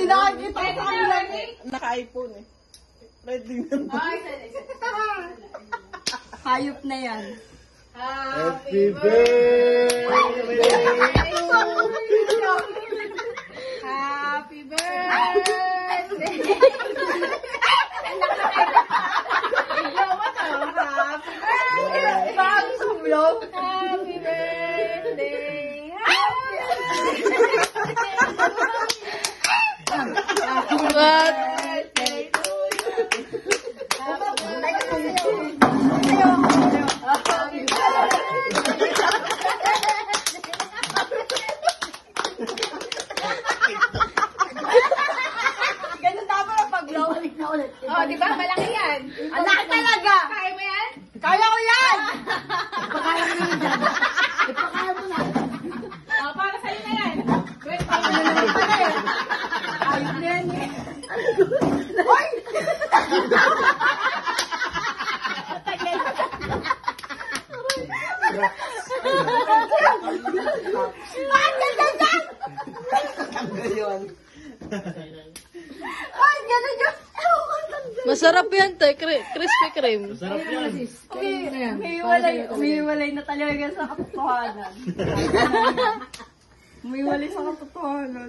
nakakita ko kanila. Naka-iPhone eh. Ready na. Hayop na yan. Happy birthday! Happy birthday! Happy birthday! Happy birthday to you! Happy ganun tama na pag-blow. Ulit na ulit. Oh, di ba? Malaki yan. Ang laki talaga! Kaya mo yan? Kaya ko yan! Ipakaya mo na dyan. Ipakaya mo na. Oh, para sa'yo na yan. Wait, Ayun na yan eh. Hoy! Ngayon. Ay, ganun yun. Masarap yan, te. Crispy Kreme. Masarap yan. Umiiwalay na talaga sa katotohanan. Umiiwalay sa katotohanan.